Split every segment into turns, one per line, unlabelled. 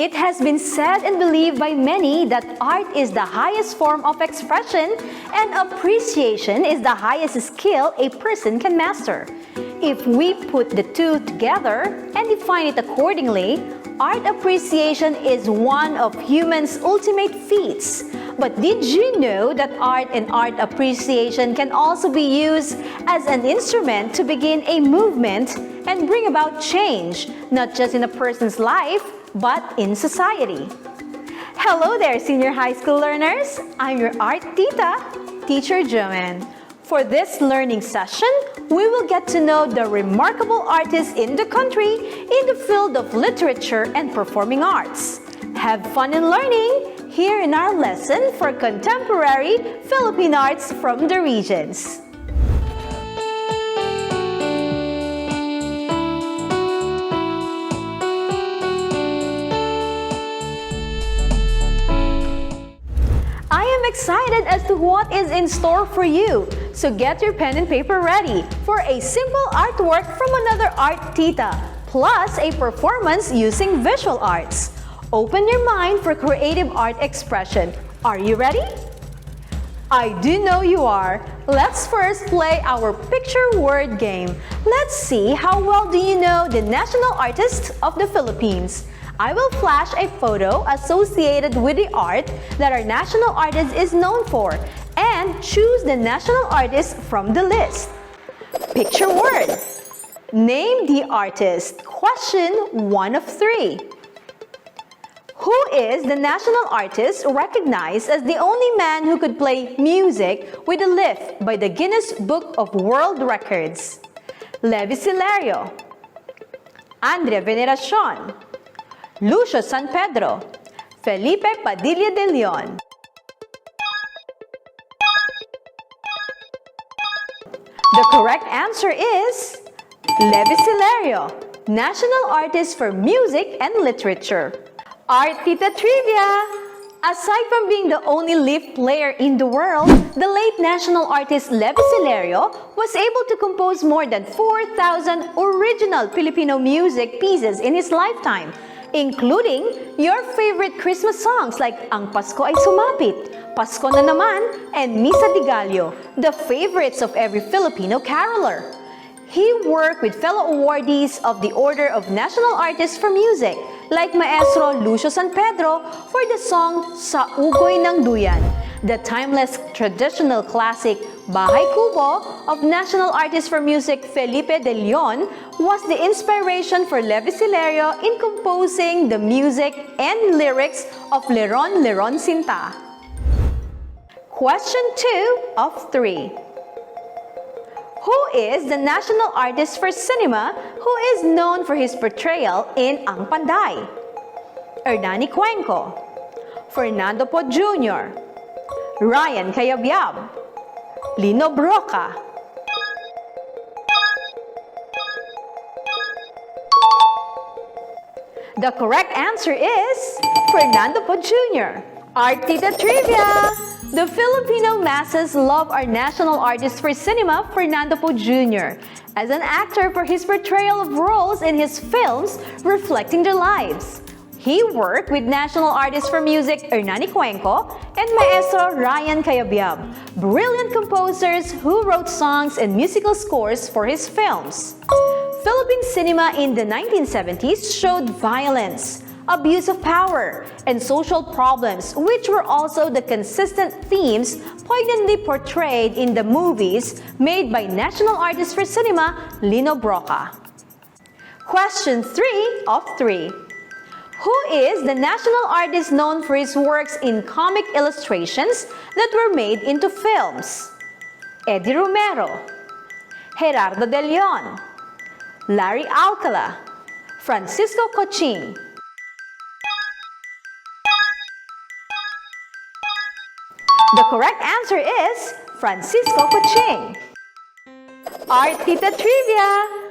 It has been said and believed by many that art is the highest form of expression and appreciation is the highest skill a person can master. If we put the two together and define it accordingly, art appreciation is one of humans' ultimate feats. But did you know that art and art appreciation can also be used as an instrument to begin a movement and bring about change, not just in a person's life, but in society? Hello there, senior high school learners! I'm your art tita, Teacher Joanne. For this learning session, we will get to know the remarkable artists in the country in the field of literature and performing arts. Have fun in learning here in our lesson for contemporary Philippine arts from the regions. I am excited as to what is in store for you. So get your pen and paper ready for a simple artwork from another art tita, plus a performance using visual arts. Open your mind for creative art expression. Are you ready? I do know you are. Let's first play our picture word game. Let's see how well do you know the national artists of the Philippines. I will flash a photo associated with the art that our national artist is known for and choose the national artist from the list. Picture word. Name the artist. Question 1 of 3. Who is the national artist recognized as the only man who could play music with a lift by the Guinness Book of World Records? Levi Silerio, Andrea Veneracion, Lucio San Pedro, Felipe Padilla de Leon. The correct answer is Levi Silerio, national artist for music and literature. Art Tita Trivia! Aside from being the only lift player in the world, the late national artist Levi Silerio was able to compose more than 4,000 original Filipino music pieces in his lifetime, including your favorite Christmas songs like Ang Pasko Ay Sumapit, Pasko na Naman, and Misa de Gallo, the favorites of every Filipino caroler. He worked with fellow awardees of the Order of National Artists for Music, like Maestro Lucio San Pedro for the song Sa Ugoy ng Duyan, the timeless traditional classic Bahay Kubo of National Artist for Music Felipe de Leon was the inspiration for Levi Silerio in composing the music and lyrics of Leron Leron Sinta. Question 2 of 3. Who is the national artist for cinema who is known for his portrayal in Ang Panday? Hernani Cuenco, Fernando Po Jr., Ryan Cayabyab, Lino Broca. The correct answer is Fernando Po Jr. Art Tita Trivia! The Filipino masses love our national artist for cinema, Fernando Po Jr., as an actor for his portrayal of roles in his films reflecting their lives. He worked with national artists for music Hernani Cuenco and Maestro Ryan Cayabyab, brilliant composers who wrote songs and musical scores for his films. Philippine cinema in the 1970s showed violence, abuse of power, and social problems, which were also the consistent themes poignantly portrayed in the movies made by national artist for cinema, Lino Broca. Question 3 of 3. Who is the national artist known for his works in comic illustrations that were made into films? Eddie Romero, Gerardo de Leon, Larry Alcala, Francisco Coching. The correct answer is Francisco Coching. Art Tita Trivia!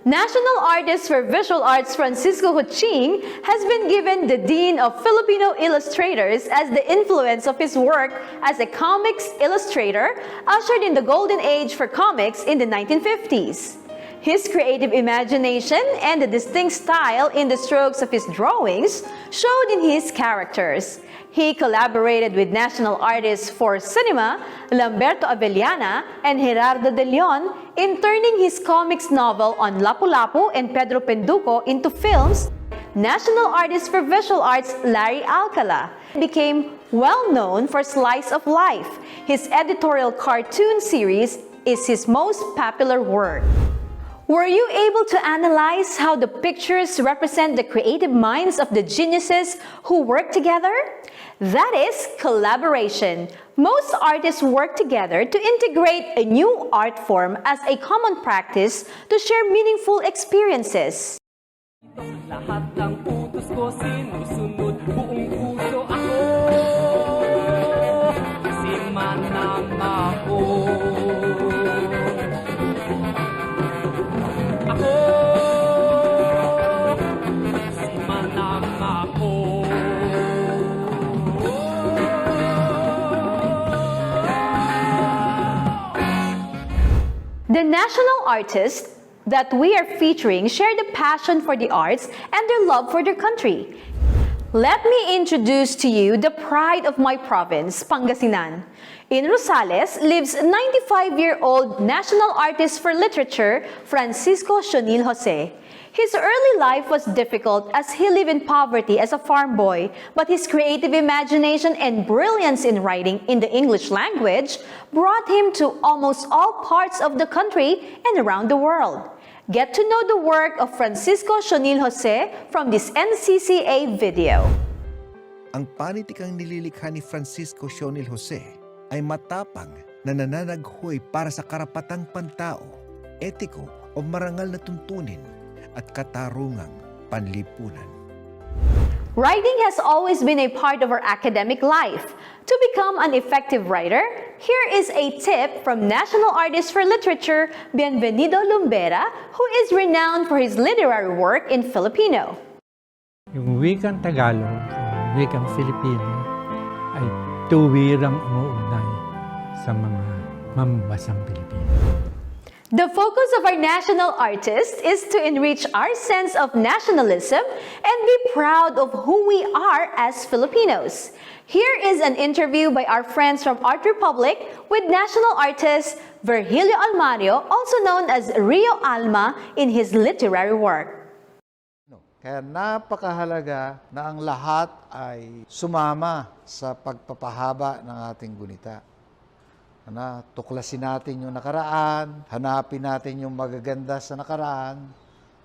National Artist for Visual Arts Francisco Coching has been given the Dean of Filipino Illustrators as the influence of his work as a comics illustrator ushered in the golden age for comics in the 1950s. His creative imagination and the distinct style in the strokes of his drawings showed in his characters. He collaborated with national artists for cinema, Lamberto Avellana and Gerardo de Leon, in turning his comics novel on Lapu-Lapu and Pedro Penduko into films. National artist for visual arts Larry Alcala became well known for Slice of Life. His editorial cartoon series is his most popular work. Were you able to analyze how the pictures represent the creative minds of the geniuses who work together? That is collaboration. Most artists work together to integrate a new art form as a common practice to share meaningful experiences.
Lahat ng utos ko sinusunod, buong puso ako. Si Manang ako. Ako. Si Manang ako.
The national artists that we are featuring share the passion for the arts and their love for their country. Let me introduce to you the pride of my province, Pangasinan. In Rosales lives 95-year-old national artist for literature, Francisco Sionil Jose. His early life was difficult as he lived in poverty as a farm boy, but his creative imagination and brilliance in writing in the English language brought him to almost all parts of the country and around the world. Get to know the work of Francisco Sionil Jose from this NCCA video.
Ang panitikang nililikha ni Francisco Sionil Jose ay matapang na nananaghoy para sa karapatang pantao, etiko o marangal na tuntunin at katarungang panlipunan.
Writing has always been a part of our academic life. To become an effective writer, here is a tip from national artist for literature, Bienvenido Lumbera, who is renowned for his literary work in Filipino.
Yung wikang Tagalog, wikang Filipino, ay tuwirang umuugnay sa mga mambasang Pilipino.
The focus of our national artist is to enrich our sense of nationalism and be proud of who we are as Filipinos. Here is an interview by our friends from Art Republic with national artist Virgilio Almario, also known as Rio Alma, in his literary work.
Kaya napakahalaga na ang lahat ay sumama sa pagpapahaba ng ating gunita. Tuklasin natin yung nakaraan, hanapin natin yung magaganda sa nakaraan.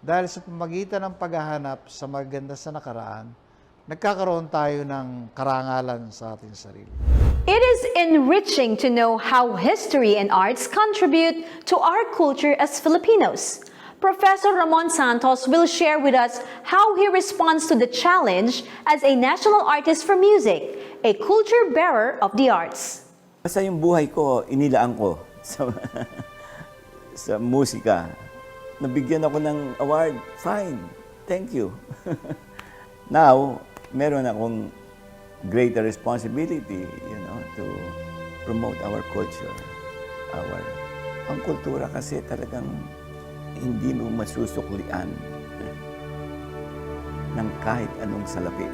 Dahil sa pamagitan ng paghahanap sa magaganda sa nakaraan, nagkakaroon tayo ng karangalan sa ating sarili.
It is enriching to know how history and arts contribute to our culture as Filipinos. Professor Ramon Santos will share with us how he responds to the challenge as a national artist for music, a culture bearer of the arts.
Basta yung buhay ko, inilaan ko sa musika. Nabigyan ako ng award, fine, thank you. Now, meron akong greater responsibility, to promote our culture. Ang kultura kasi talagang hindi mo masusuklian ng kahit anong salapi.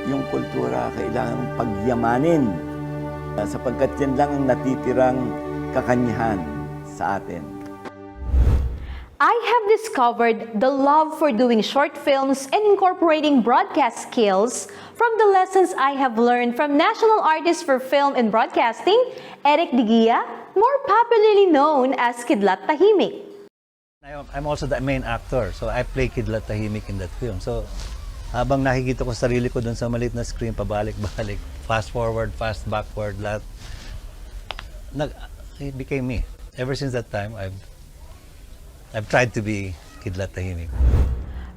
Yung kultura kailangan pagyamanin sapagkat yan lang ang natitirang kakanyahan sa atin.
I have discovered the love for doing short films and incorporating broadcast skills from the lessons I have learned from national artist for film and broadcasting, Eric Digia, more popularly known as Kidlat Tahimik.
I'm also the main actor, so I play Kidlat Tahimik in that film. So habang nakikita ko sarili ko doon sa maliit na screen, pabalik-balik, fast forward, fast backward, lahat, it became me. Ever since that time, I've tried to be Kidlat Tahimik.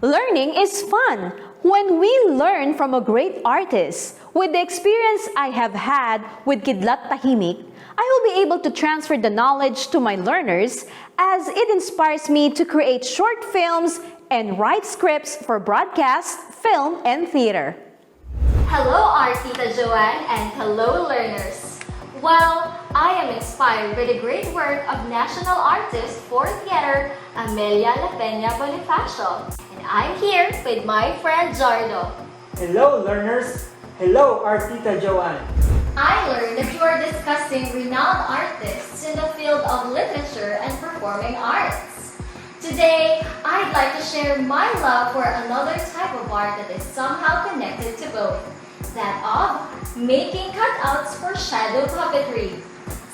Learning is fun when we learn from a great artist. With the experience I have had with Kidlat Tahimik, I will be able to transfer the knowledge to my learners as it inspires me to create short films and write scripts for broadcast, film, and theater.
Hello, Artita Joanne, and hello, learners. Well, I am inspired by the great work of national artist for theater Amelia La Peña Bonifacio. And I'm here with my friend Jardo.
Hello, learners! Hello, our Tita Joanne!
I learned that you are discussing renowned artists in the field of literature and performing arts. Today, I'd like to share my love for another type of art that is somehow connected to both, that of making cutouts for shadow puppetry.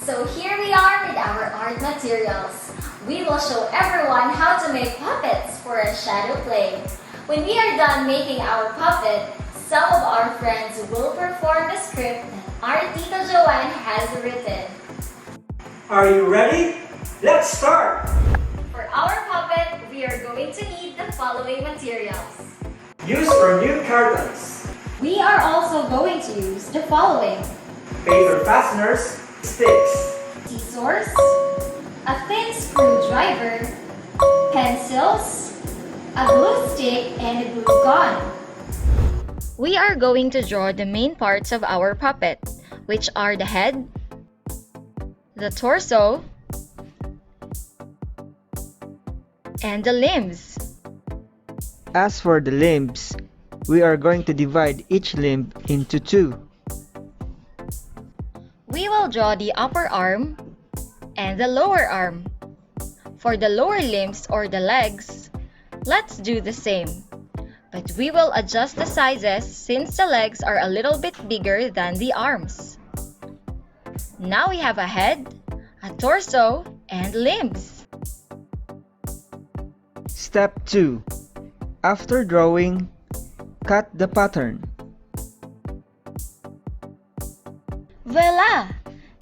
So here we are with our art materials. We will show everyone how to make puppets for a shadow play. When we are done making our puppet, some of our friends will perform the script that our Tita Joanne has written.
Are you ready? Let's start!
For our puppet, we are going to need the following materials.
Use our new cartons,
We are also going to use the following:
paper fasteners, sticks,
scissors, a thin screwdriver, pencils, a glue stick, and a glue gun. We are going to draw the main parts of our puppet, which are the head, the torso, and the limbs.
As for the limbs, we are going to divide each limb into two.
We will draw the upper arm and the lower arm. For the lower limbs or the legs, let's do the same. But we will adjust the sizes since the legs are a little bit bigger than the arms. Now we have a head, a torso, and limbs.
Step 2. After drawing, cut the pattern.
Voila!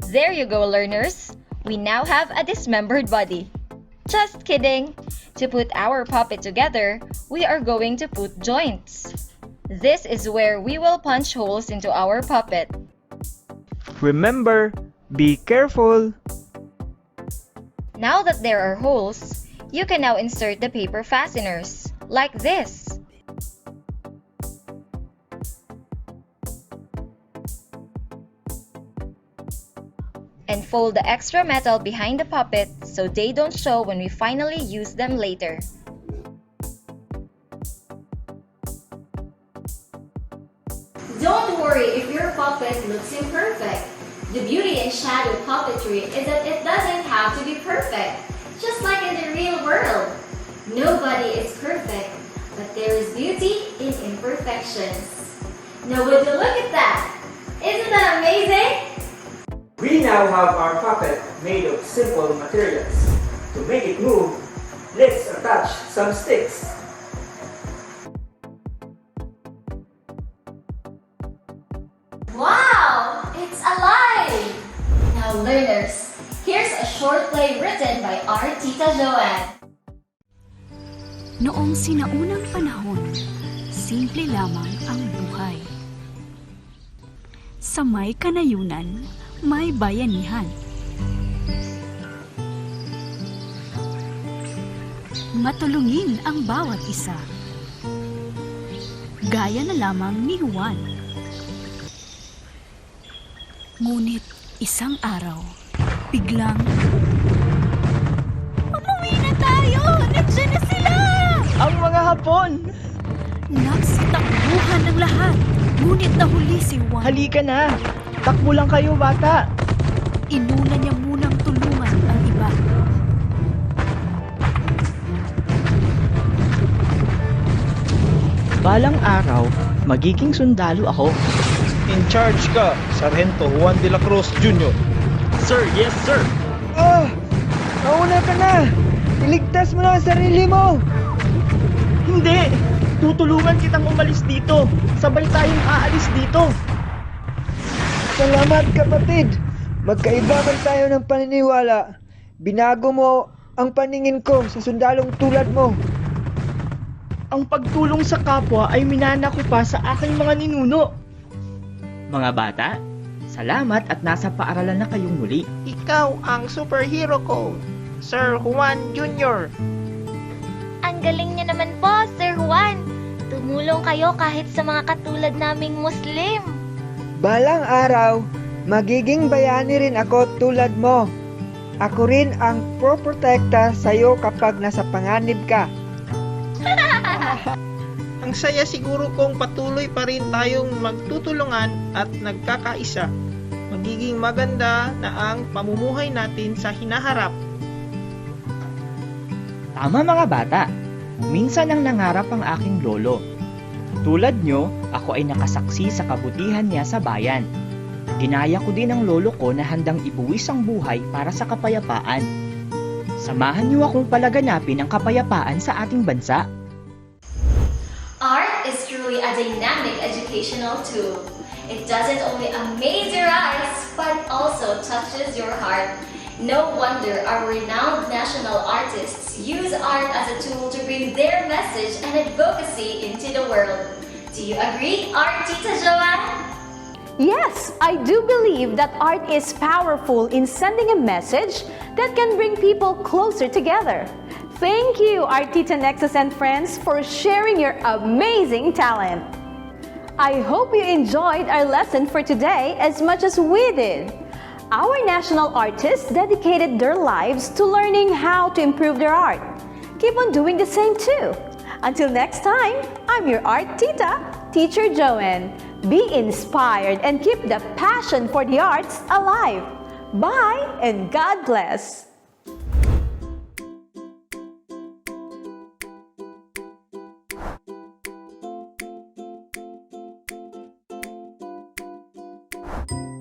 There you go, learners. We now have a dismembered body. Just kidding! To put our puppet together, we are going to put joints. This is where we will punch holes into our puppet.
Remember, be careful!
Now that there are holes, you can now insert the paper fasteners, like this. And fold the extra metal behind the puppet so they don't show when we finally use them later. Don't worry if your puppet looks imperfect. The beauty in shadow puppetry is that it doesn't have to be perfect, just like in the real world. Nobody is perfect, but there is beauty in imperfections. Now would you look at that? Isn't that amazing?
We now have our puppet made of simple materials. To make it move, let's attach some sticks.
Wow! It's alive! Now learners, here's a short play written by our Tita Joanne.
Noong sinaunang panahon, simple lamang ang buhay. Sa may kanayunan, may bayanihan. Matulungin ang bawat isa. Gaya na lamang ni Juan. Ngunit isang araw, biglang, umuwi na tayo! Nandiyan na sila!
Ang mga Hapon!
Nagsitakbuhan ng lahat, ngunit nahuli si Juan.
Halika na! Takbo lang kayo, bata!
Inuna niya munang tulungan ang iba.
Balang araw, magiging sundalo ako.
In charge ka, Sargento Juan de la Cruz Jr.
Sir, yes sir! Ah! Nauna ka na! Iligtas mo na ang sarili mo! Hindi! Tutulungan kitang umalis dito! Sabay tayong aalis dito! Salamat kapatid! Magkaiba man tayo ng paniniwala. Binago mo ang paningin ko sa sundalong tulad mo. Ang pagtulong sa kapwa ay minana ko pa sa aking mga ninuno. Mga bata, salamat at nasa paaralan na kayong muli.
Ikaw ang superhero ko, Sir Juan Jr.
Ang galing niya naman po, Sir Juan. Tumulong kayo kahit sa mga katulad naming Muslim.
Balang araw, Magiging bayani rin ako tulad mo. Ako rin ang poprotekta sa'yo kapag nasa panganib ka.
Ang saya siguro kung patuloy pa rin tayong magtutulungan at nagkakaisa. Magiging maganda na ang pamumuhay natin sa hinaharap.
Tama mga bata, minsan ang nangarap ang aking lolo. Tulad nyo, ako ay nakasaksi sa kabutihan niya sa bayan. Ginaya ko din ang lolo ko na handang ibuwis ang buhay para sa kapayapaan. Samahan niyo akong palaganapin ang kapayapaan sa ating bansa.
Art is truly a dynamic educational tool. It doesn't only amaze your eyes, but also touches your heart. No wonder our renowned national artists use art as a tool to bring their message and advocacy into the world. Do you agree, Art Tita Joanne?
Yes, I do believe that art is powerful in sending a message that can bring people closer together. Thank you, Artita Nexus and friends, for sharing your amazing talent. I hope you enjoyed our lesson for today as much as we did. Our national artists dedicated their lives to learning how to improve their art. Keep on doing the same too. Until next time, I'm your art tita, Teacher Joanne. Be inspired and keep the passion for the arts alive. Bye and God bless.
Thank you.